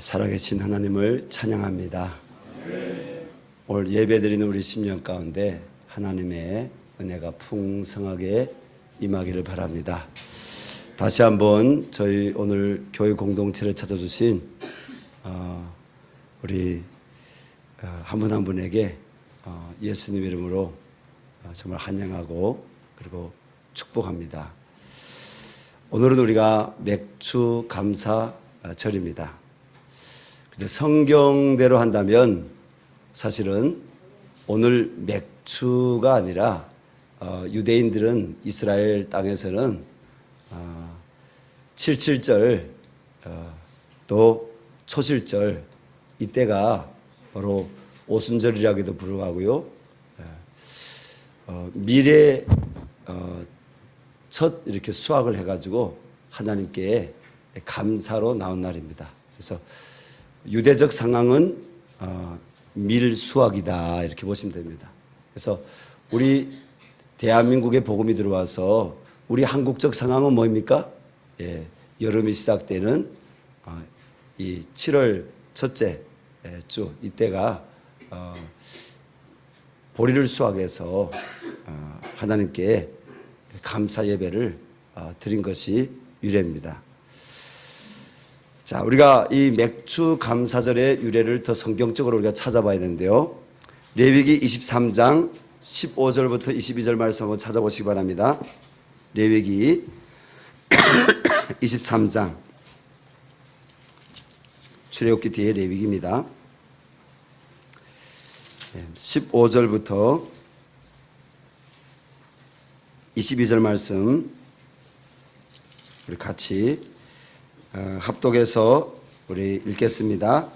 살아계신 하나님을 찬양합니다. 오늘 예배드리는 우리 심령 가운데 하나님의 은혜가 풍성하게 임하기를 바랍니다. 다시 한번 저희 오늘 교회 공동체를 찾아주신 우리 한 분 한 분에게 예수님 이름으로 정말 환영하고 그리고 축복합니다. 오늘은 우리가 맥주 감사절입니다. 근데 성경대로 한다면 사실은 오늘 맥주가 아니라 유대인들은 이스라엘 땅에서는 77절 또 초실절 이때가 바로 오순절이라고도 부르고요. 미래 첫 이렇게 수확을 해가지고 하나님께 감사로 나온 날입니다. 그래서 유대적 상황은 밀수확이다 이렇게 보시면 됩니다. 그래서 우리 대한민국에 복음이 들어와서 우리 한국적 상황은 뭐입니까? 여름이 시작되는 이 7월 첫째 주 이때가 보리를 수확해서 하나님께 감사 예배를 드린 것이 유래입니다. 자, 우리가 이 맥주 감사절의 유래를 더 성경적으로 우리가 찾아봐야 되는데요. 레위기 23장 15절부터 22절 말씀 한번 찾아보시기 바랍니다. 레위기 23장 출애굽기 뒤에 레위기입니다. 15절부터 22절 말씀 우리 같이 합독해서 우리 읽겠습니다.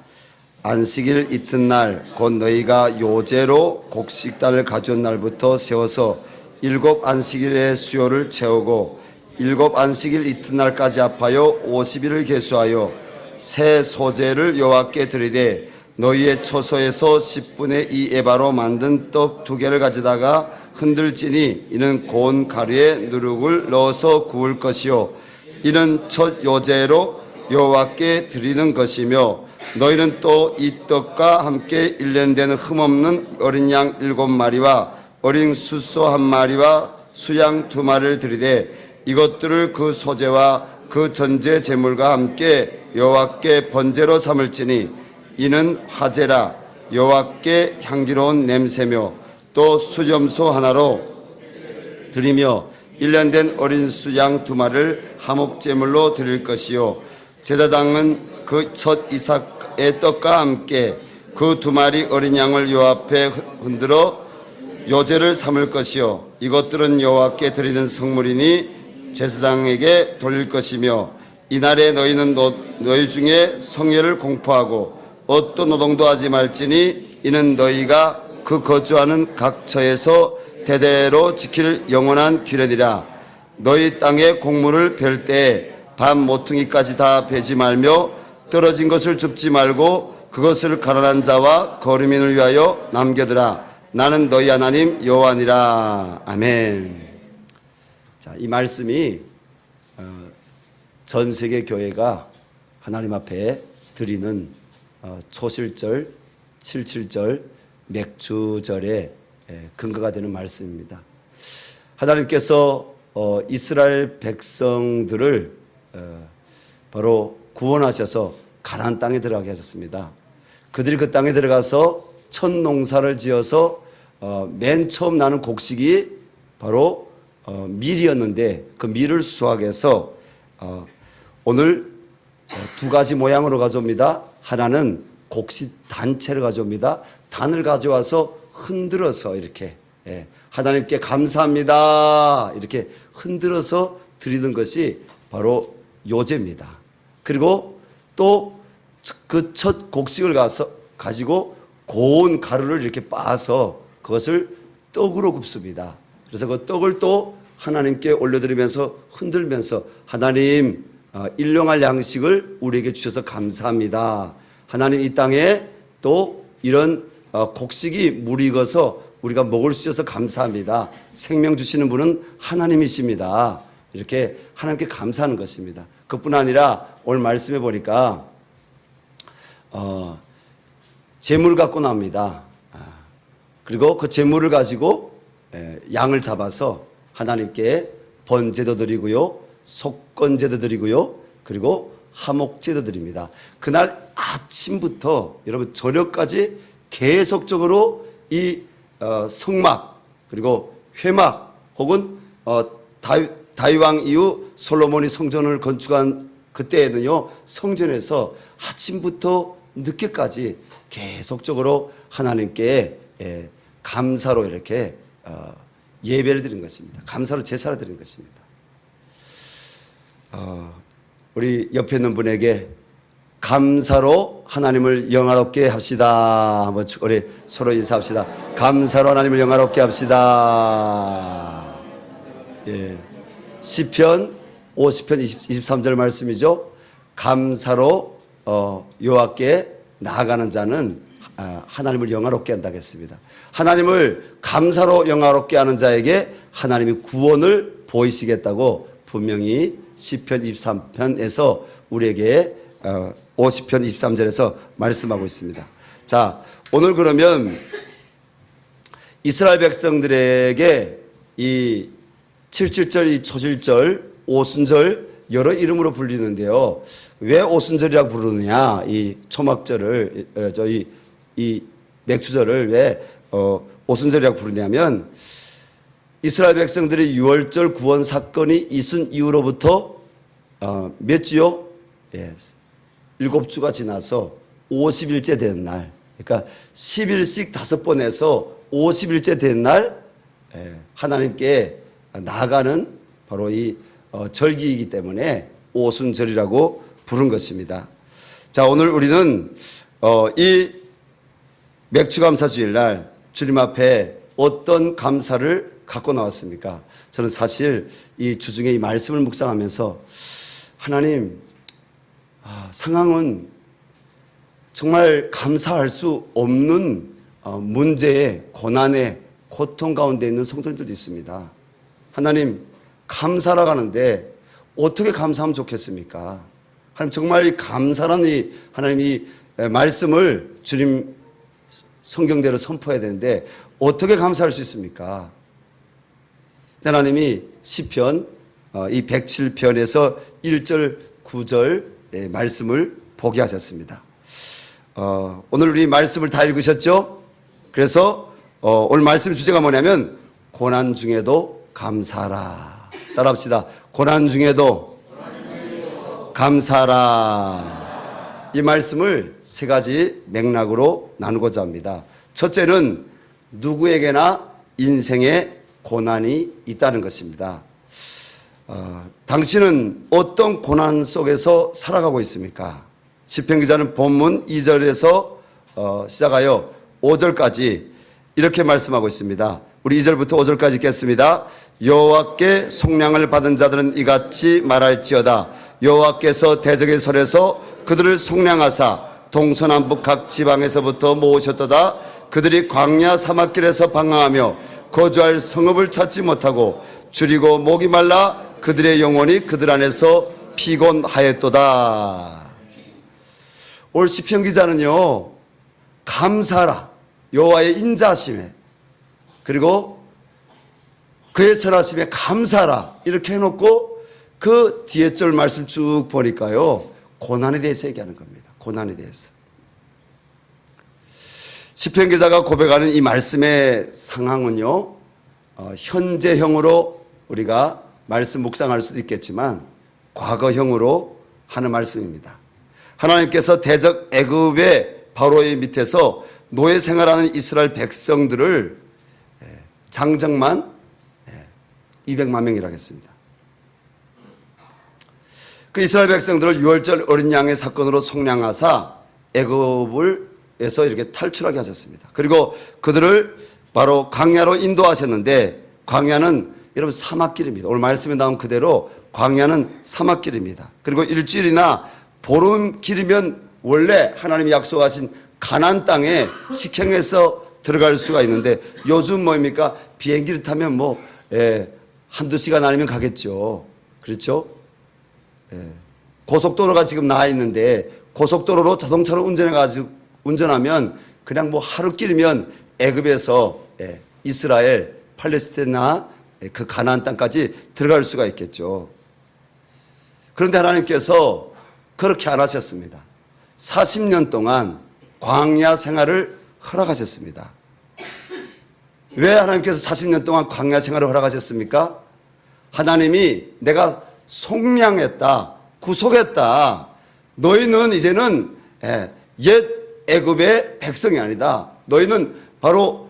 안식일 이튿날 곧 너희가 요제로 곡식단을 가져온 날부터 세워서 7 안식일의 수요를 채우고 7 안식일 이튿날까지 합하여 50일을 계수하여 새 소재를 여호와께 드리되 너희의 처소에서 10분의 2 에바로 만든 떡 2개를 가져다가 흔들지니 이는 고운 가루에 누룩을 넣어서 구울 것이요 이는 첫 요제로 여호와께 드리는 것이며 너희는 또 이 떡과 함께 1년 된 흠없는 어린 양 7마리와 어린 숫소 1마리와 수양 2마리를 드리되 이것들을 그 소제와 그 전제 제물과 함께 여호와께 번제로 삼을지니 이는 화제라 여호와께 향기로운 냄새며 또 수염소 하나로 드리며 1년 된 어린 수양 2마리를 화목제물로 드릴 것이요 제사장은 그 첫 이삭의 떡과 함께 그 2마리 어린 양을 여호와 앞에 흔들어 요제를 삼을 것이요 이것들은 여호와께 드리는 성물이니 제사장에게 돌릴 것이며 이날에 너희는 너희 중에 성회를 공포하고 어떤 노동도 하지 말지니 이는 너희가 그 거주하는 각 처에서 대대로 지킬 영원한 규례니라. 너희 땅에 곡물을 벨 때에 밤 모퉁이까지 다 베지 말며 떨어진 것을 줍지 말고 그것을 가난한 자와 거류민을 위하여 남겨두라. 나는 너희 하나님 여호와니라. 아멘. 자, 이 말씀이 전 세계 교회가 하나님 앞에 드리는 초실절, 77절, 맥주절의 근거가 되는 말씀입니다. 하나님께서 이스라엘 백성들을 바로 구원하셔서 가나안 땅에 들어가게 하셨습니다. 그들이 그 땅에 들어가서 첫 농사를 지어서 맨 처음 나는 곡식이 바로 밀이었는데 그 밀을 수확해서 오늘 2가지 모양으로 가져옵니다. 하나는 곡식 단체를 가져옵니다. 단을 가져와서 흔들어서 이렇게 하나님께 감사합니다 이렇게 흔들어서 드리는 것이 바로 요제입니다. 그리고 또 그 첫 곡식을 가지고 고운 가루를 이렇게 빻아서 그것을 떡으로 굽습니다. 그래서 그 떡을 또 하나님께 올려드리면서 흔들면서 하나님 일용할 양식을 우리에게 주셔서 감사합니다. 하나님 이 땅에 또 이런 곡식이 무르익어서 우리가 먹을 수 있어서 감사합니다. 생명 주시는 분은 하나님이십니다. 이렇게 하나님께 감사하는 것입니다. 그뿐 아니라 오늘 말씀해 보니까 재물 갖고 나옵니다. 그리고 그 재물을 가지고 양을 잡아서 하나님께 번제도 드리고요, 속건제도 드리고요, 그리고 화목제도 드립니다. 그날 아침부터 여러분 저녁까지 계속적으로 이 성막 그리고 회막 혹은 다윗 왕 이후 솔로몬이 성전을 건축한 그때에는요, 성전에서 아침부터 늦게까지 계속적으로 하나님께 감사로 이렇게 예배를 드린 것입니다. 감사로 제사를 드린 것입니다. 우리 옆에 있는 분에게 감사로 하나님을 영화롭게 합시다. 한번 우리 서로 인사합시다. 감사로 하나님을 영화롭게 합시다. 예. 시편 50편 23절 말씀이죠. 감사로 여호와께 나아가는 자는 하나님을 영화롭게 한다고 했습니다. 하나님을 감사로 영화롭게 하는 자에게 하나님이 구원을 보이시겠다고 분명히 시편 23편에서 우리에게 50편 23절에서 말씀하고 있습니다. 자, 오늘 그러면 이스라엘 백성들에게 이 77절, 이 초실절, 오순절 여러 이름으로 불리는데요. 왜 오순절이라고 부르느냐? 이 초막절을 이 맥주절을 왜 오순절이라고 부르냐면 이스라엘 백성들이 6월절 구원 사건이 있은 이후로부터 몇 주요? 예, 7주가 지나서 50일째 된 날, 그러니까 10일씩 5번 해서 50일째 된 날 하나님께 나아가는 바로 이 절기이기 때문에 오순절이라고 부른 것입니다. 자, 오늘 우리는 이 맥주감사 주일날 주님 앞에 어떤 감사를 갖고 나왔습니까? 저는 사실 이 주중에 이 말씀을 묵상하면서 하나님, 상황은 정말 감사할 수 없는 문제에 고난에 고통 가운데 있는 성도들도 있습니다. 하나님, 감사라고 하는데 어떻게 감사하면 좋겠습니까? 하나님, 정말 이 감사라는 이 하나님이 말씀을 주님 성경대로 선포해야 되는데 어떻게 감사할 수 있습니까? 하나님이 시편 이 107편에서 1절 9절 말씀을 보게 하셨습니다. 오늘 우리 말씀을 다 읽으셨죠? 그래서 오늘 말씀 주제가 뭐냐면 고난 중에도 감사하라. 따라합시다. 고난 중에도 감사하라. 이 말씀을 세 가지 맥락으로 나누고자 합니다. 첫째는 누구에게나 인생에 고난이 있다는 것입니다. 당신은 어떤 고난 속에서 살아가고 있습니까? 시편 기자는 본문 2절에서 시작하여 5절까지 이렇게 말씀하고 있습니다. 우리 2절부터 5절까지 읽겠습니다. 여호와께 속량을 받은 자들은 이같이 말할지어다. 여호와께서 대적의 손에서 그들을 속량하사 동서남북 각 지방에서부터 모으셨도다. 그들이 광야 사막길에서 방황하며 거주할 성읍을 찾지 못하고 줄이고 목이 말라 그들의 영혼이 그들 안에서 피곤하였도다. 올 시편 기자는요, 감사라, 여호와의 인자하심에, 그리고 그의 선하심에 감사라 이렇게 해놓고 그 뒤에 절 말씀 쭉 보니까요, 고난에 대해서 얘기하는 겁니다. 고난에 대해서. 시편 기자가 고백하는 이 말씀의 상황은요, 현재형으로 우리가 말씀 묵상할 수도 있겠지만 과거형으로 하는 말씀입니다. 하나님께서 대적 애굽의 바로의 밑에서 노예 생활하는 이스라엘 백성들을 장정만 200만 명이라고 했습니다. 그 이스라엘 백성들을 6월절 어린 양의 사건으로 속량하사 애굽에서 이렇게 탈출하게 하셨습니다. 그리고 그들을 바로 광야로 인도하셨는데, 광야는 여러분 사막길입니다. 오늘 말씀에 나온 그대로 광야는 사막길입니다. 그리고 일주일이나 보름길이면 원래 하나님이 약속하신 가나안 땅에 직행해서 들어갈 수가 있는데, 요즘 뭐입니까? 비행기를 타면 한두 시간 아니면 가겠죠. 그렇죠? 고속도로가 지금 나와 있는데 고속도로로 자동차로 운전하면 그냥 뭐 하루길이면 애굽에서 이스라엘, 팔레스티나 그 가나안 땅까지 들어갈 수가 있겠죠. 그런데 하나님께서 그렇게 안 하셨습니다. 40년 동안 광야 생활을 허락하셨습니다. 왜 하나님께서 40년 동안 광야 생활을 허락하셨습니까? 하나님이 내가 속량했다, 구속했다. 너희는 이제는 옛 애굽의 백성이 아니다. 너희는 바로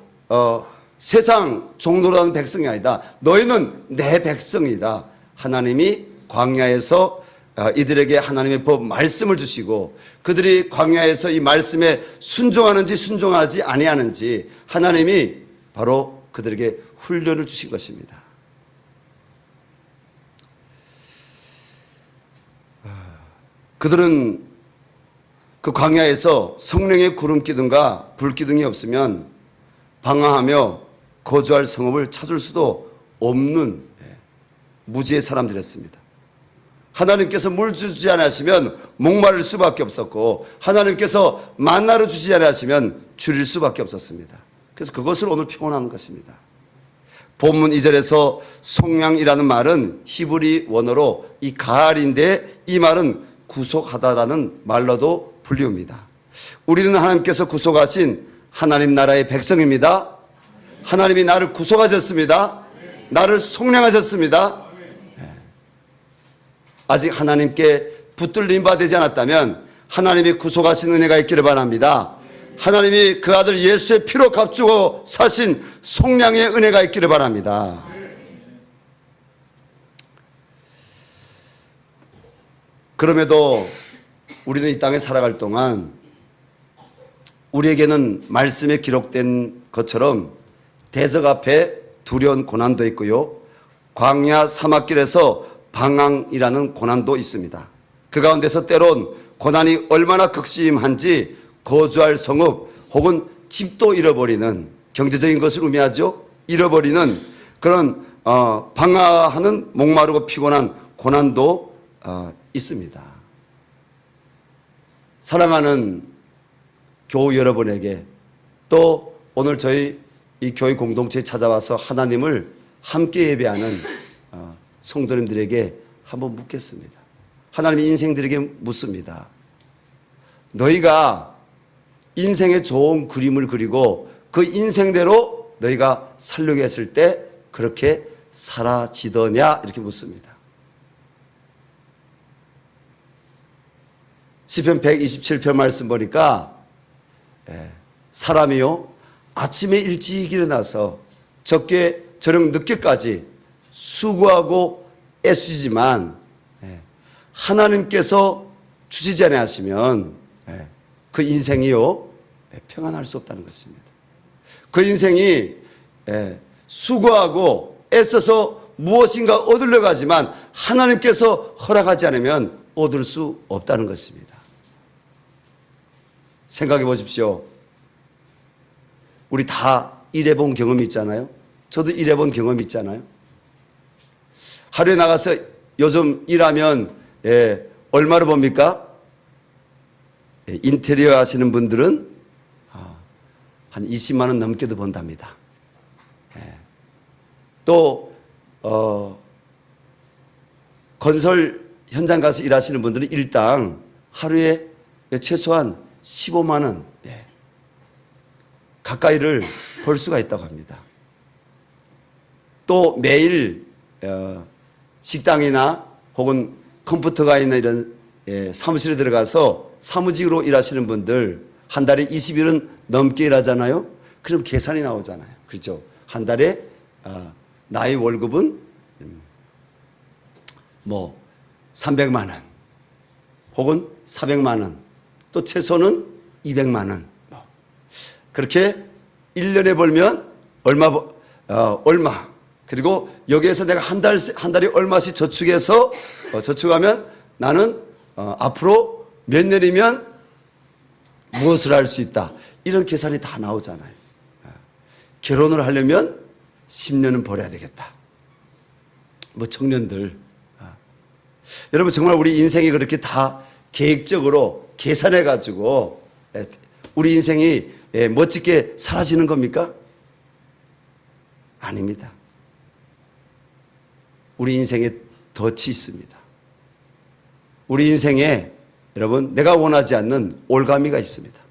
세상 종로라는 백성이 아니다. 너희는 내 백성이다. 하나님이 광야에서 이들에게 하나님의 법 말씀을 주시고 그들이 광야에서 이 말씀에 순종하는지 순종하지 아니하는지 하나님이 바로 그들에게 훈련을 주신 것입니다. 그들은 그 광야에서 성령의 구름기둥과 불기둥이 없으면 방황하며 거주할 성읍을 찾을 수도 없는 무지의 사람들이었습니다. 하나님께서 물 주지 않으시면 목마를 수밖에 없었고 하나님께서 만나를 주지 않으시면 줄일 수밖에 없었습니다. 그래서 그것을 오늘 표현하는 것입니다. 본문 2절에서 속량이라는 말은 히브리 원어로 이 가알인데 이 말은 구속하다라는 말로도 불리웁니다. 우리는 하나님께서 구속하신 하나님 나라의 백성입니다. 하나님이 나를 구속하셨습니다. 나를 속량하셨습니다. 아직 하나님께 붙들림 받지 않았다면 하나님이 구속하신 은혜가 있기를 바랍니다. 하나님이 그 아들 예수의 피로 값주고 사신 속량의 은혜가 있기를 바랍니다. 그럼에도 우리는 이 땅에 살아갈 동안 우리에게는 말씀에 기록된 것처럼 대적 앞에 두려운 고난도 있고요. 광야 사막길에서 방황이라는 고난도 있습니다. 그 가운데서 때론 고난이 얼마나 극심한지 거주할 성읍 혹은 집도 잃어버리는 경제적인 것을 의미하죠. 잃어버리는 그런 방황하는 목마르고 피곤한 고난도 있습니다. 사랑하는 교우 여러분에게 또 오늘 저희 이 교회 공동체에 찾아와서 하나님을 함께 예배하는 성도님들에게 한번 묻겠습니다. 하나님이 인생들에게 묻습니다. 너희가 인생의 좋은 그림을 그리고 그 인생대로 너희가 살려고 했을 때 그렇게 사라지더냐 이렇게 묻습니다. 시편 127편 말씀 보니까 사람이요 아침에 일찍 일어나서 적게 저녁 늦게까지 수고하고 애쓰지만 하나님께서 주시지 않으시면 그 인생이요 평안할 수 없다는 것입니다. 그 인생이 수고하고 애써서 무엇인가 얻으려고 하지만 하나님께서 허락하지 않으면 얻을 수 없다는 것입니다. 생각해 보십시오. 우리 다 일해본 경험이 있잖아요. 저도 일해본 경험이 있잖아요. 하루에 나가서 요즘 일하면 얼마를 봅니까? 인테리어 하시는 분들은 한 20만 원 넘게도 번답니다. 또 건설 현장 가서 일하시는 분들은 일당 하루에 최소한 15만 원 가까이를 벌 수가 있다고 합니다. 또 매일 식당이나 혹은 컴퓨터가 있는 이런 사무실에 들어가서 사무직으로 일하시는 분들 한 달에 20일은 넘게 일하잖아요. 그럼 계산이 나오잖아요. 그렇죠? 한 달에 나의 월급은 뭐 300만 원 혹은 400만 원 또 최소는 200만 원 그렇게 1년에 벌면 얼마 그리고 여기에서 내가 한 달에 얼마씩 저축해서 저축하면 나는 앞으로 몇 년이면 무엇을 할 수 있다. 이런 계산이 다 나오잖아요. 결혼을 하려면 10년은 벌어야 되겠다. 뭐 청년들. 여러분 정말 우리 인생이 그렇게 다 계획적으로 계산해 가지고 우리 인생이 멋지게 사라지는 겁니까? 아닙니다. 우리 인생에 덫이 있습니다. 우리 인생에 여러분 내가 원하지 않는 올가미가 있습니다.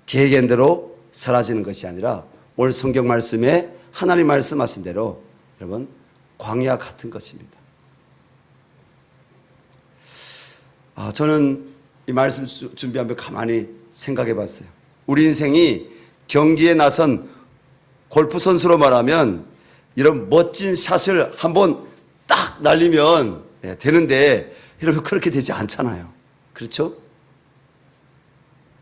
계획한 대로 사라지는 것이 아니라 오늘 성경 말씀에 하나님 말씀하신 대로 여러분 광야 같은 것입니다. 저는 이 말씀 준비하며 가만히 생각해 봤어요. 우리 인생이 경기에 나선 골프 선수로 말하면 이런 멋진 샷을 한번 딱 날리면 되는데 여러분 그렇게 되지 않잖아요. 그렇죠?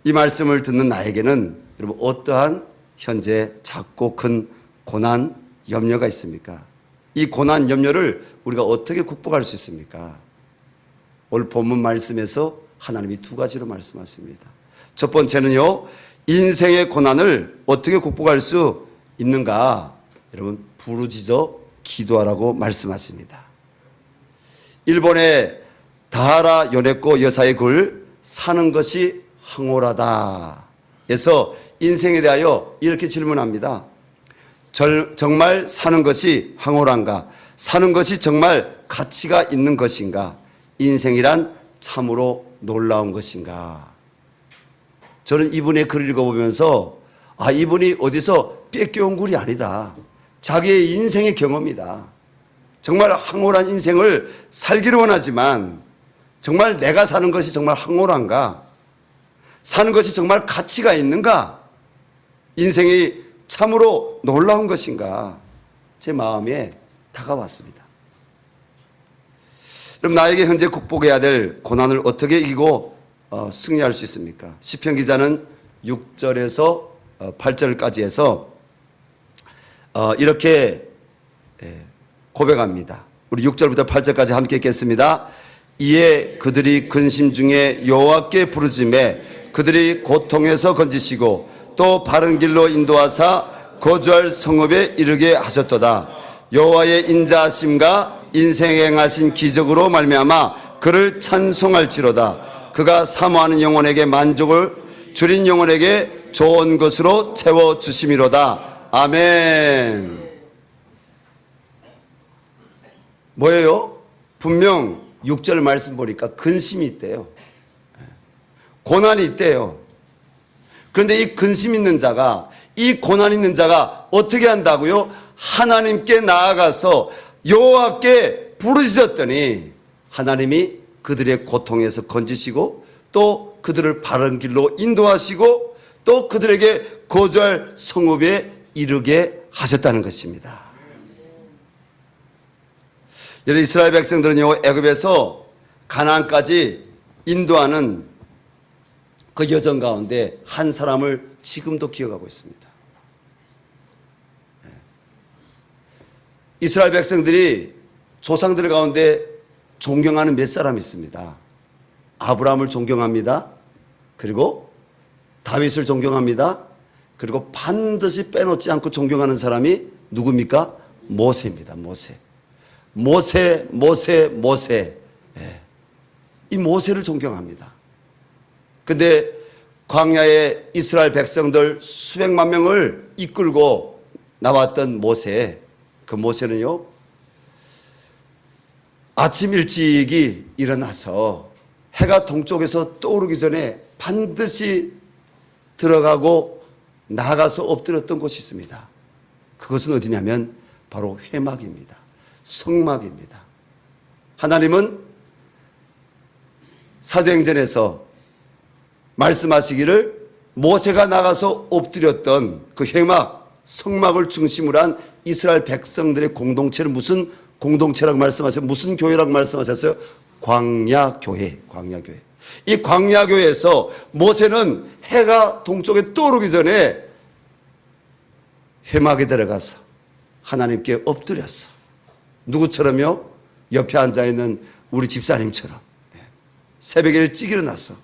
이 말씀을 듣는 나에게는 여러분 어떠한 현재 작고 큰 고난, 염려가 있습니까? 이 고난, 염려를 우리가 어떻게 극복할 수 있습니까? 오늘 본문 말씀에서 하나님이 두 가지로 말씀하십니다. 첫 번째는요, 인생의 고난을 어떻게 극복할 수 있는가? 여러분 부르짖어 기도하라고 말씀하십니다. 일본의 다하라 요네코 여사의 글 사는 것이 황홀하다 에서 인생에 대하여 이렇게 질문합니다. 정말 사는 것이 황홀한가? 사는 것이 정말 가치가 있는 것인가? 인생이란 참으로 놀라운 것인가? 저는 이분의 글을 읽어보면서 이분이 어디서 뺏겨온 글이 아니다. 자기의 인생의 경험이다. 정말 황홀한 인생을 살기를 원하지만 정말 내가 사는 것이 정말 황홀한가? 사는 것이 정말 가치가 있는가? 인생이 참으로 놀라운 것인가? 제 마음에 다가왔습니다. 그럼 나에게 현재 극복해야 될 고난을 어떻게 이기고 승리할 수 있습니까? 시편 기자는 6절에서 8절까지 해서 이렇게 고백합니다. 우리 6절부터 8절까지 함께 읽겠습니다. 이에 그들이 근심 중에 여호와께 부르짖매 그들이 고통에서 건지시고 또 바른 길로 인도하사 거주할 성읍에 이르게 하셨도다. 여호와의 인자하심과 인생에 행하신 기적으로 말미암아 그를 찬송할지로다. 그가 사모하는 영혼에게 만족을 줄인 영혼에게 좋은 것으로 채워주심이로다. 아멘. 뭐예요? 분명 6절 말씀 보니까 근심이 있대요. 고난이 있대요. 그런데 이 근심 있는 자가, 이 고난 있는 자가 어떻게 한다고요? 하나님께 나아가서 여호와께 부르짖었더니 하나님이 그들의 고통에서 건지시고 또 그들을 바른 길로 인도하시고 또 그들에게 거주할 성읍에 이르게 하셨다는 것입니다. 여러분 이스라엘 백성들은요 애굽에서 가나안까지 인도하는 그 여정 가운데 한 사람을 지금도 기억하고 있습니다. 이스라엘 백성들이 조상들 가운데 존경하는 몇 사람이 있습니다. 아브라함을 존경합니다. 그리고 다윗을 존경합니다. 그리고 반드시 빼놓지 않고 존경하는 사람이 누굽니까? 모세입니다. 모세. 이 모세를 존경합니다. 근데 광야에 이스라엘 백성들 수백만 명을 이끌고 나왔던 모세, 그 모세는요 아침 일찍이 일어나서 해가 동쪽에서 떠오르기 전에 반드시 들어가고 나가서 엎드렸던 곳이 있습니다. 그것은 어디냐면 바로 회막입니다. 성막입니다. 하나님은 사도행전에서 말씀하시기를 모세가 나가서 엎드렸던 그 회막, 성막을 중심으로 한 이스라엘 백성들의 공동체를 무슨 공동체라고 말씀하셨어요? 무슨 교회라고 말씀하셨어요? 광야교회. 이 광야교회에서 모세는 해가 동쪽에 떠오르기 전에 회막에 들어가서 하나님께 엎드렸어. 누구처럼요? 옆에 앉아있는 우리 집사님처럼 새벽에 일찍 일어나서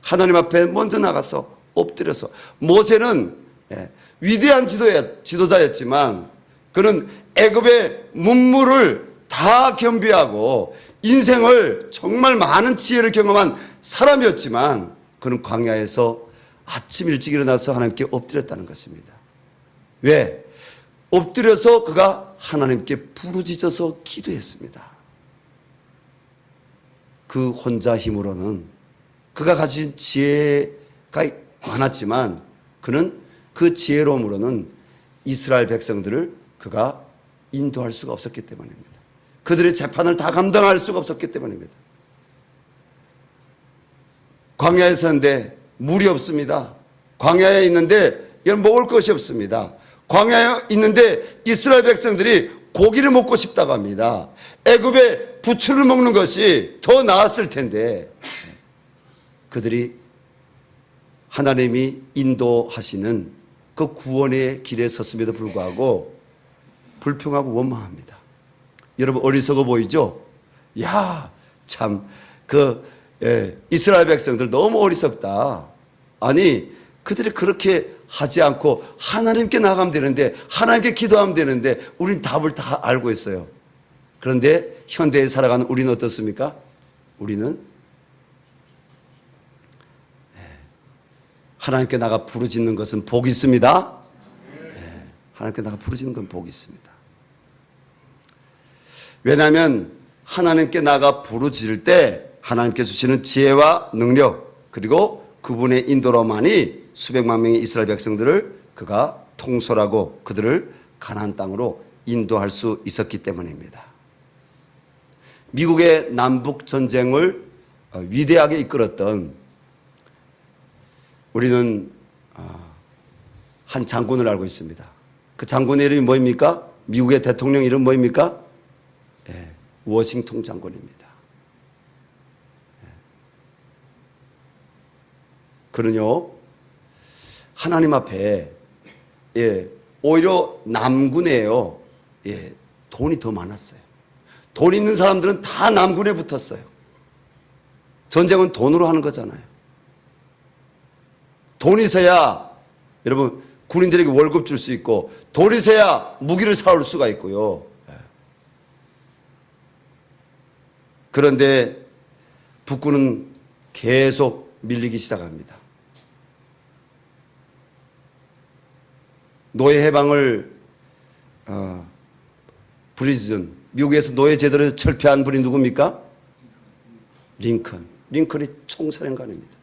하나님 앞에 먼저 나가서 엎드려서 모세는 위대한 지도자였지만 그는 애굽의 문물을 다 겸비하고 인생을 정말 많은 지혜를 경험한 사람이었지만 그는 광야에서 아침 일찍 일어나서 하나님께 엎드렸다는 것입니다. 왜? 엎드려서 그가 하나님께 부르짖어서 기도했습니다. 그 혼자 힘으로는 그가 가진 지혜가 많았지만 그는 그 지혜로움으로는 이스라엘 백성들을 그가 인도할 수가 없었기 때문입니다. 그들의 재판을 다 감당할 수가 없었기 때문입니다. 광야에 서는데 물이 없습니다. 광야에 있는데 먹을 것이 없습니다. 광야에 있는데 이스라엘 백성들이 고기를 먹고 싶다고 합니다. 애굽의 부추를 먹는 것이 더 나았을 텐데 그들이 하나님이 인도하시는 그 구원의 길에 섰음에도 불구하고 불평하고 원망합니다. 여러분 어리석어 보이죠? 야, 참 이스라엘 백성들 너무 어리석다. 아니 그들이 그렇게 하지 않고 하나님께 나가면 되는데 하나님께 기도하면 되는데 우린 답을 다 알고 있어요. 그런데 현대에 살아가는 우리는 어떻습니까? 우리는 하나님께 나가 부르짖는 것은 복이 있습니다. 하나님께 나가 부르짖는 건 복이 있습니다. 왜냐하면 하나님께 나가 부르짖을 때 하나님께 주시는 지혜와 능력 그리고 그분의 인도로만이 수백만 명의 이스라엘 백성들을 그가 통솔하고 그들을 가나안 땅으로 인도할 수 있었기 때문입니다. 미국의 남북 전쟁을 위대하게 이끌었던 우리는 한 장군을 알고 있습니다. 그 장군의 이름이 뭐입니까? 미국의 대통령 이름 뭐입니까? 워싱턴 장군입니다. 그는요 하나님 앞에 오히려 남군에요 돈이 더 많았어요. 돈 있는 사람들은 다 남군에 붙었어요. 전쟁은 돈으로 하는 거잖아요. 돈이 있어야 여러분 군인들에게 월급 줄 수 있고 돈이 있어야 무기를 사올 수가 있고요. 그런데 북군은 계속 밀리기 시작합니다. 노예 해방을 부르짖은 미국에서 노예 제도를 철폐한 분이 누굽니까? 링컨. 링컨이 총사령관입니다.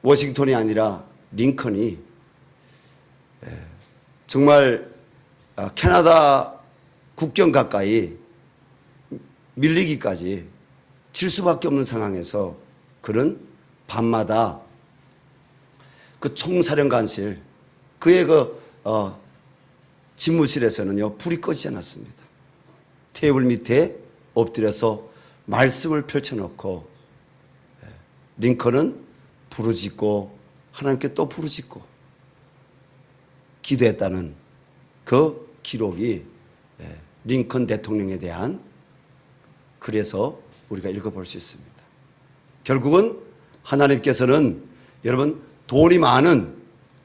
워싱턴이 아니라 링컨이 정말 캐나다 국경 가까이 밀리기까지 질 수밖에 없는 상황에서 그는 밤마다 그 총사령관실 그의 집무실에서는요 불이 꺼지지 않았습니다. 테이블 밑에 엎드려서 말씀을 펼쳐놓고 링컨은 부르짖고 하나님께 또 부르짖고 기도했다는 그 기록이 링컨 대통령에 대한 글에서 우리가 읽어볼 수 있습니다. 결국은 하나님께서는 여러분 돈이 많은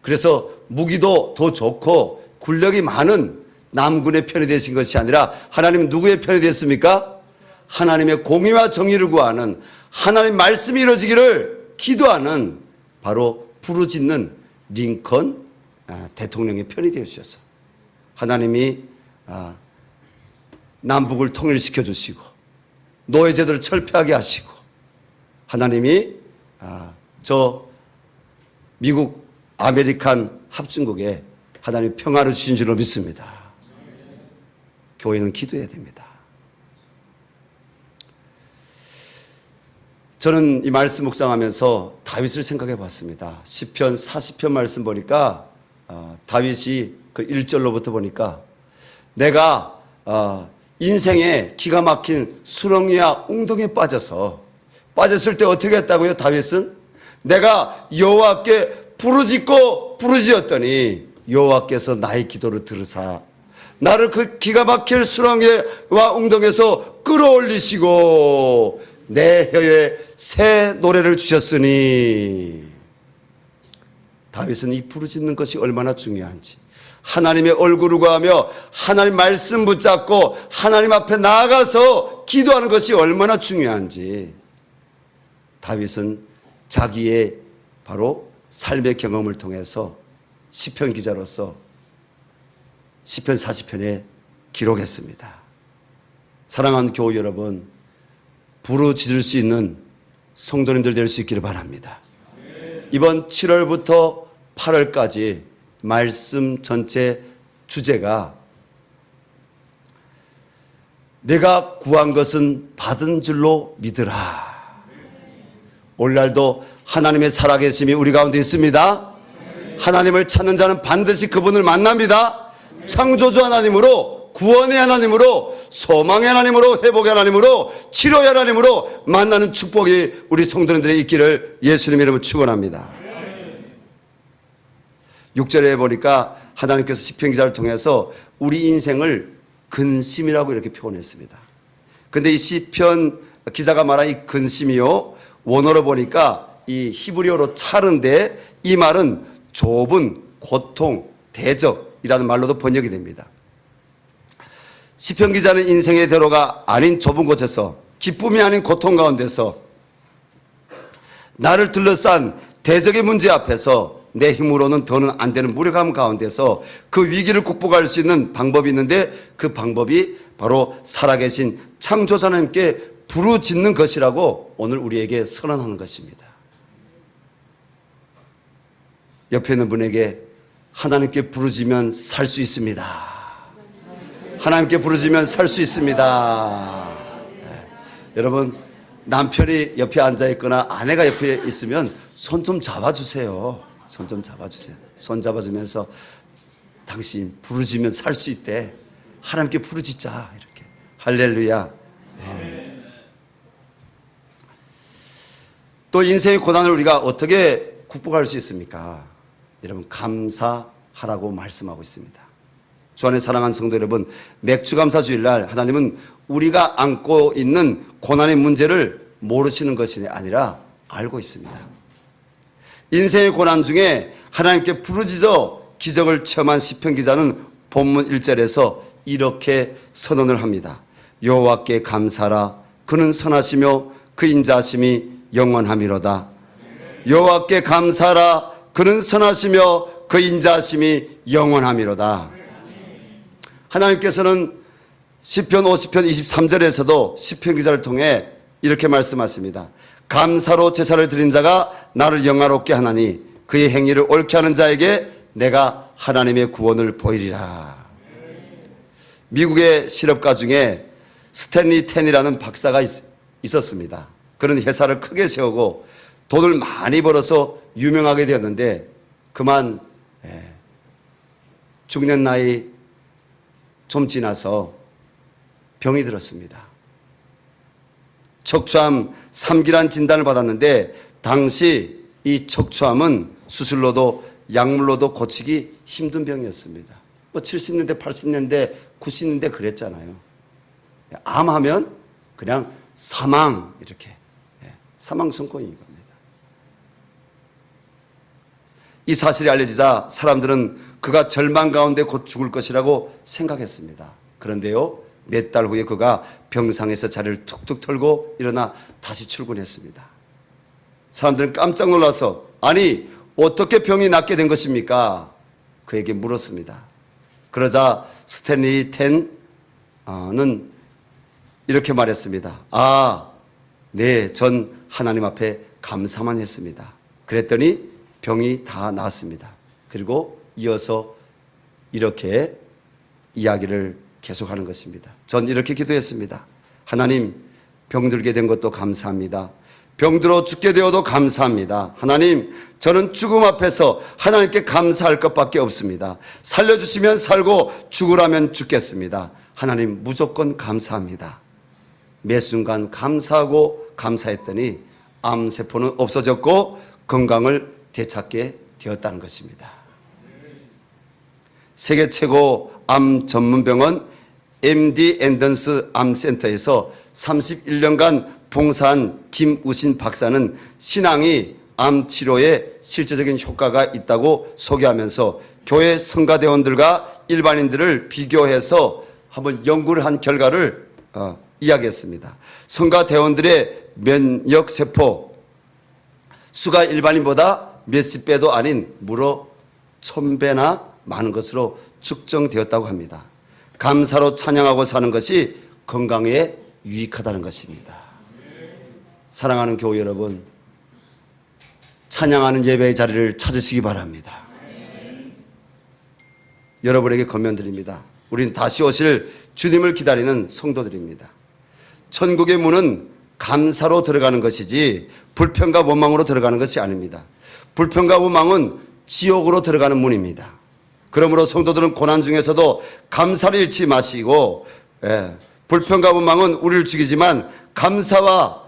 그래서 무기도 더 좋고 군력이 많은 남군의 편이 되신 것이 아니라 하나님은 누구의 편이 됐습니까? 하나님의 공의와 정의를 구하는 하나님 말씀이 이루어지기를 기도하는 바로 부르짖는 링컨 대통령의 편이 되어주셔서 하나님이 남북을 통일시켜 주시고 노예제도를 철폐하게 하시고 하나님이 저 미국 아메리칸 합중국에 하나님 평화를 주신 줄로 믿습니다. 교회는 기도해야 됩니다. 저는 이 말씀 묵상하면서 다윗을 생각해 봤습니다. 시편 40편 말씀 보니까 다윗이 그 1절로부터 보니까 내가 인생에 기가 막힌 수렁이와 웅덩이에 빠졌을 때 어떻게 했다고요? 다윗은 내가 여호와께 부르짖었더니 여호와께서 나의 기도를 들으사 나를 그 기가 막힐 수렁이와 웅덩이에서 끌어올리시고 내 혀에 새 노래를 주셨으니 다윗은 이 부르짖는 것이 얼마나 중요한지 하나님의 얼굴을 구하며 하나님 말씀 붙잡고 하나님 앞에 나아가서 기도하는 것이 얼마나 중요한지 다윗은 자기의 바로 삶의 경험을 통해서 시편 기자로서 시편 40편에 기록했습니다. 사랑하는 교우 여러분, 부르짖을 수 있는 성도님들 될 수 있기를 바랍니다. 이번 7월부터 8월까지 말씀 전체 주제가 내가 구한 것은 받은 줄로 믿으라. 오늘날도 하나님의 살아계심이 우리 가운데 있습니다. 하나님을 찾는 자는 반드시 그분을 만납니다. 창조주 하나님으로, 구원의 하나님으로, 소망의 하나님으로, 회복의 하나님으로, 치료의 하나님으로 만나는 축복이 우리 성도님들의 있기를 예수님의 이름으로 축원합니다. 6절에 보니까 하나님께서 시편 기자를 통해서 우리 인생을 근심이라고 이렇게 표현했습니다. 근데 이 시편 기자가 말한 이 근심이요, 원어로 보니까 이 히브리어로 차른데 이 말은 좁은 고통, 대적이라는 말로도 번역이 됩니다. 시편 기자는 인생의 대로가 아닌 좁은 곳에서, 기쁨이 아닌 고통 가운데서, 나를 둘러싼 대적의 문제 앞에서 내 힘으로는 더는 안 되는 무력함 가운데서 그 위기를 극복할 수 있는 방법이 있는데 그 방법이 바로 살아계신 창조자 하나님께 부르짖는 것이라고 오늘 우리에게 선언하는 것입니다. 옆에 있는 분에게 하나님께 부르짖으면 살 수 있습니다. 하나님께 부르짖으면 살 수 있습니다. 네. 여러분, 남편이 옆에 앉아 있거나 아내가 옆에 있으면 손 좀 잡아주세요. 손 좀 잡아주세요. 손 잡아주면서 당신 부르짖으면 살 수 있대. 하나님께 부르짖자. 이렇게. 할렐루야. 네. 또 인생의 고난을 우리가 어떻게 극복할 수 있습니까? 여러분, 감사하라고 말씀하고 있습니다. 주 안에 사랑하는 성도 여러분, 맥주감사주일날 하나님은 우리가 안고 있는 고난의 문제를 모르시는 것이 아니라 알고 있습니다. 인생의 고난 중에 하나님께 부르짖어 기적을 체험한 시편 기자는 본문 1절에서 이렇게 선언을 합니다. 여호와께 감사하라. 그는 선하시며 그 인자하심이 영원함이로다. 여호와께 감사하라. 그는 선하시며 그 인자하심이 영원함이로다. 하나님께서는 시편 50편 23절에서도 시편 기자를 통해 이렇게 말씀하십니다. 감사로 제사를 드린 자가 나를 영화롭게 하나니 그의 행위를 옳게 하는 자에게 내가 하나님의 구원을 보이리라. 미국의 실업가 중에 스탠리 텐이라는 박사가 있었습니다. 그는 회사를 크게 세우고 돈을 많이 벌어서 유명하게 되었는데 그만 중년 나이 좀 지나서 병이 들었습니다. 척추암 3기란 진단을 받았는데 당시 이 척추암은 수술로도 약물로도 고치기 힘든 병이었습니다. 뭐 70년대, 80년대, 90년대 그랬잖아요. 암하면 그냥 사망, 이렇게 사망 선고인 겁니다. 이 사실이 알려지자 사람들은 그가 절망 가운데 곧 죽을 것이라고 생각했습니다. 그런데요, 몇 달 후에 그가 병상에서 자리를 툭툭 털고 일어나 다시 출근했습니다. 사람들은 깜짝 놀라서 아니 어떻게 병이 낫게 된 것입니까? 그에게 물었습니다. 그러자 스탠리 텐은 이렇게 말했습니다. 네, 전 하나님 앞에 감사만 했습니다. 그랬더니 병이 다 나았습니다. 그리고 이어서 이렇게 이야기를 계속하는 것입니다. 전 이렇게 기도했습니다. 하나님, 병들게 된 것도 감사합니다. 병들어 죽게 되어도 감사합니다. 하나님, 저는 죽음 앞에서 하나님께 감사할 것밖에 없습니다. 살려주시면 살고 죽으라면 죽겠습니다. 하나님, 무조건 감사합니다. 매 순간 감사하고 감사했더니 암세포는 없어졌고 건강을 되찾게 되었다는 것입니다. 세계 최고 암 전문병원 MD 앤던스 암센터에서 31년간 봉사한 김우신 박사는 신앙이 암 치료에 실제적인 효과가 있다고 소개하면서 교회 성가대원들과 일반인들을 비교해서 한번 연구를 한 결과를 이야기했습니다. 성가대원들의 면역세포 수가 일반인보다 몇십 배도 아닌 무려 1000배나 많은 것으로 측정되었다고 합니다. 감사로 찬양하고 사는 것이 건강에 유익하다는 것입니다. 사랑하는 교회 여러분, 찬양하는 예배의 자리를 찾으시기 바랍니다. 여러분에게 권면드립니다. 우린 다시 오실 주님을 기다리는 성도들입니다. 천국의 문은 감사로 들어가는 것이지 불평과 원망으로 들어가는 것이 아닙니다. 불평과 원망은 지옥으로 들어가는 문입니다. 그러므로 성도들은 고난 중에서도 감사를 잃지 마시고, 불평과 원망은 우리를 죽이지만 감사와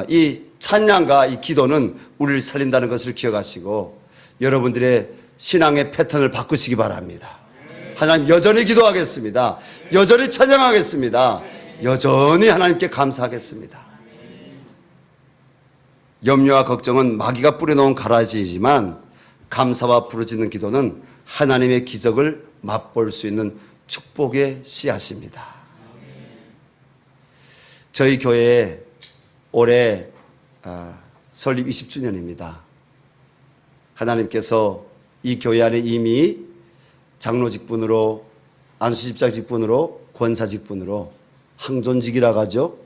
이 찬양과 이 기도는 우리를 살린다는 것을 기억하시고 여러분들의 신앙의 패턴을 바꾸시기 바랍니다. 하나님, 여전히 기도하겠습니다. 여전히 찬양하겠습니다. 여전히 하나님께 감사하겠습니다. 염려와 걱정은 마귀가 뿌려놓은 가라지이지만 감사와 부르짖는 기도는 하나님의 기적을 맛볼 수 있는 축복의 씨앗입니다. 저희 교회에 올해 설립 20주년입니다. 하나님께서 이 교회 안에 이미 장로 직분으로, 안수집사 직분으로, 권사 직분으로 항존직이라고 하죠.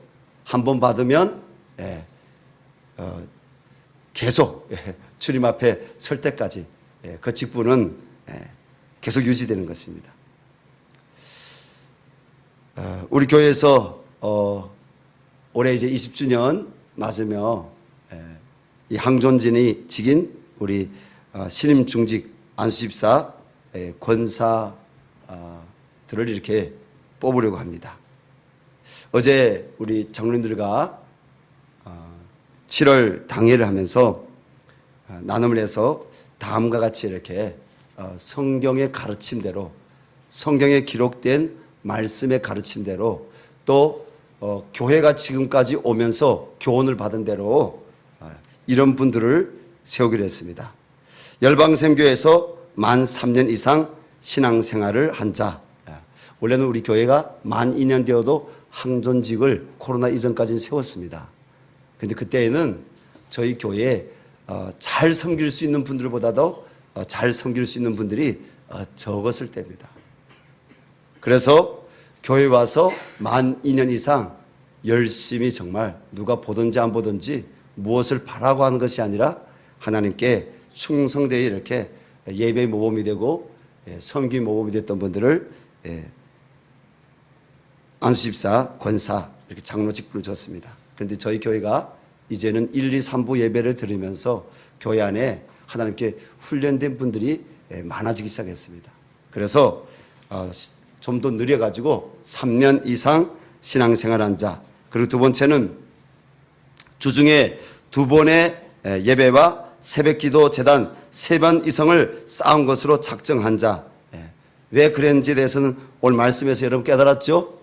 한 번 받으면 계속 주님 앞에 설 때까지 그 직분은 계속 유지되는 것입니다. 우리 교회에서 올해 이제 20주년 맞으며 이 항존진이 직인 우리 신임 중직 안수집사 권사들을 이렇게 뽑으려고 합니다. 어제 우리 장로님들과 7월 당회를 하면서 나눔을 해서 다음과 같이 이렇게 성경의 가르침대로, 성경에 기록된 말씀의 가르침대로, 또 교회가 지금까지 오면서 교훈을 받은 대로 이런 분들을 세우기로 했습니다. 열방샘교에서 만 3년 이상 신앙생활을 한 자. 원래는 우리 교회가 만 2년 되어도 항존직을 코로나 이전까지는 세웠습니다. 그런데 그때에는 저희 교회에 잘 섬길 수 있는 분들보다도 잘 섬길 수 있는 분들이 적었을 때입니다. 그래서 교회 와서 만 2년 이상 열심히 정말 누가 보든지 안 보든지 무엇을 바라고 하는 것이 아니라 하나님께 충성되어 이렇게 예배 모범이 되고 섬김 모범이 됐던 분들을 안수집사, 권사 이렇게 장로 직분을 줬습니다. 그런데 저희 교회가 이제는 1, 2, 3부 예배를 드리면서 교회 안에 하나님께 훈련된 분들이 많아지기 시작했습니다. 그래서 좀 더 느려가지고 3년 이상 신앙생활한 자, 그리고 두 번째는 주중에 2번의 예배와 새벽기도 재단 3번 이상을 쌓은 것으로 작정한 자. 왜 그랬는지에 대해서는 오늘 말씀에서 여러분 깨달았죠?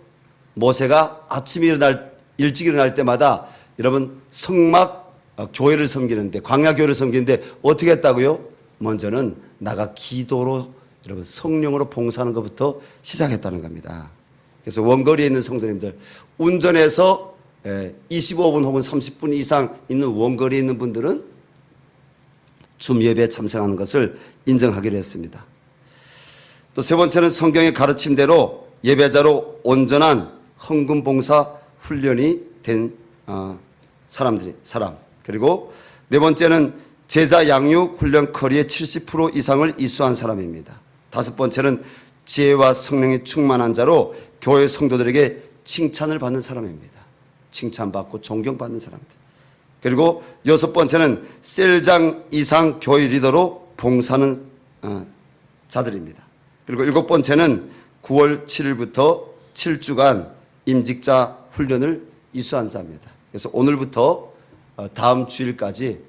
모세가 아침에 일찍 일어날 때마다 여러분 성막 교회를 섬기는데, 광야교회를 섬기는데 어떻게 했다고요? 먼저는 나가 기도로 여러분 성령으로 봉사하는 것부터 시작했다는 겁니다. 그래서 원거리에 있는 성도님들, 운전해서 25분 혹은 30분 이상 있는 원거리에 있는 분들은 줌 예배에 참석하는 것을 인정하기로 했습니다. 또 세 번째는 성경의 가르침대로 예배자로 온전한 헌금 봉사 훈련이 된 사람. 그리고 네 번째는 제자 양육 훈련 커리의 70% 이상을 이수한 사람입니다. 다섯 번째는 지혜와 성령이 충만한 자로 교회 성도들에게 칭찬을 받는 사람입니다. 칭찬받고 존경받는 사람들. 그리고 여섯 번째는 셀장 이상 교회 리더로 봉사하는 자들입니다. 그리고 일곱 번째는 9월 7일부터 7주간 임직자 훈련을 이수한 자입니다. 그래서 오늘부터 다음 주일까지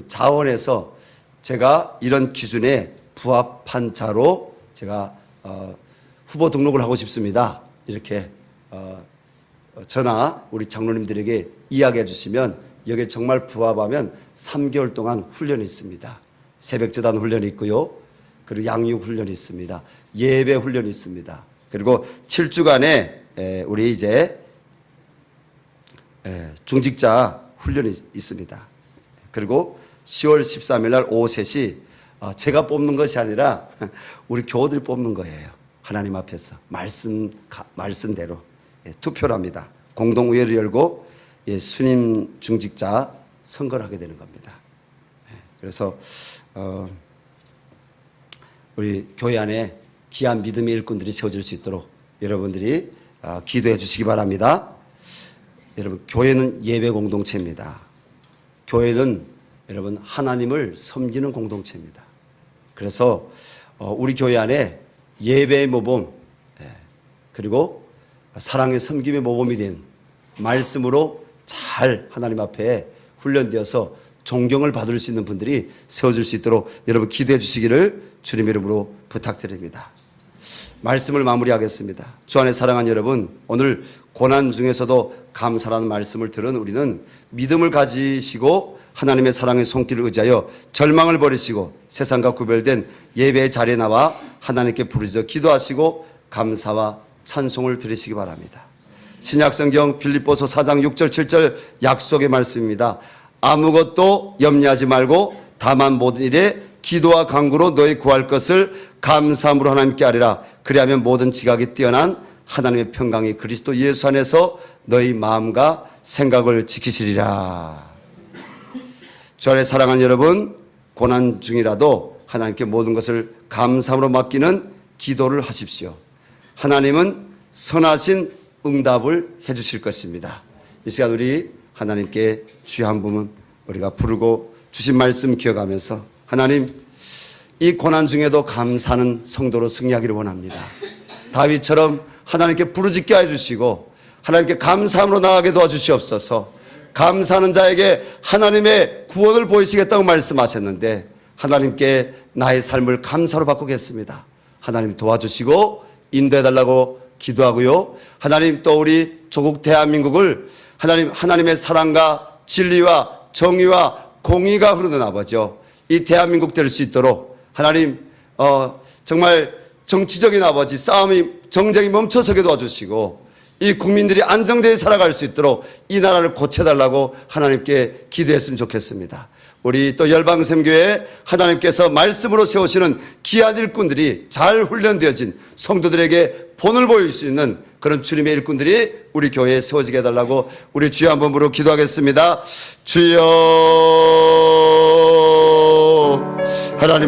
자원에서 제가 이런 기준에 부합한 자로 제가 후보 등록을 하고 싶습니다. 이렇게 저나 우리 장로님들에게 이야기해 주시면 여기에 정말 부합하면 3개월 동안 훈련이 있습니다. 새벽재단 훈련이 있고요. 그리고 양육 훈련이 있습니다. 예배 훈련이 있습니다. 그리고 7주간의 우리 이제 중직자 훈련이 있습니다. 그리고 10월 13일 날 오후 3시 제가 뽑는 것이 아니라 우리 교우들이 뽑는 거예요. 하나님 앞에서 말씀대로 투표를 합니다. 공동의회를 열고 수님 중직자 선거를 하게 되는 겁니다. 그래서 우리 교회 안에 귀한 믿음의 일꾼들이 세워질 수 있도록 여러분들이 기도해 주시기 바랍니다. 여러분, 교회는 예배 공동체입니다. 교회는 여러분 하나님을 섬기는 공동체입니다. 그래서 우리 교회 안에 예배의 모범 그리고 사랑의 섬김의 모범이 된 말씀으로 잘 하나님 앞에 훈련되어서 존경을 받을 수 있는 분들이 세워질 수 있도록 여러분 기도해 주시기를 주님의 이름으로 부탁드립니다. 말씀을 마무리하겠습니다. 주 안에 사랑하는 여러분, 오늘 고난 중에서도 감사라는 말씀을 들은 우리는 믿음을 가지시고 하나님의 사랑의 손길을 의지하여 절망을 버리시고 세상과 구별된 예배의 자리에 나와 하나님께 부르짖어 기도하시고 감사와 찬송을 드리시기 바랍니다. 신약성경 빌립보서 4장 6절 7절 약속의 말씀입니다. 아무것도 염려하지 말고 다만 모든 일에 기도와 간구로 너희 구할 것을 감사함으로 하나님께 아뢰라. 그리하면 모든 지각이 뛰어난 하나님의 평강이 그리스도 예수 안에서 너희 마음과 생각을 지키시리라. 주 안에 사랑하는 여러분, 고난 중이라도 하나님께 모든 것을 감사함으로 맡기는 기도를 하십시오. 하나님은 선하신 응답을 해 주실 것입니다. 이 시간 우리 하나님께 주여 한 부분 우리가 부르고 주신 말씀 기억하면서 하나님, 이 고난 중에도 감사하는 성도로 승리하기를 원합니다. 다윗처럼 하나님께 부르짖게 해주시고 하나님께 감사함으로 나아가게 도와주시옵소서. 감사하는 자에게 하나님의 구원을 보이시겠다고 말씀하셨는데 하나님께 나의 삶을 감사로 바꾸겠습니다. 하나님 도와주시고 인도해달라고 기도하고요. 하나님, 또 우리 조국 대한민국을 하나님의 사랑과 진리와 정의와 공의가 흐르는 아버지요, 이 대한민국 될 수 있도록 하나님 정말 정치적인 아버지 정쟁이 멈춰서게 도와주시고 이 국민들이 안정되게 살아갈 수 있도록 이 나라를 고쳐달라고 하나님께 기도했으면 좋겠습니다. 우리 또 열방샘교회 하나님께서 말씀으로 세우시는 귀한 일꾼들이 잘 훈련되어진 성도들에게 본을 보일 수 있는 그런 주님의 일꾼들이 우리 교회에 세워지게 해달라고 우리 주여 한 번 부르고 기도하겠습니다. 주여, 하나님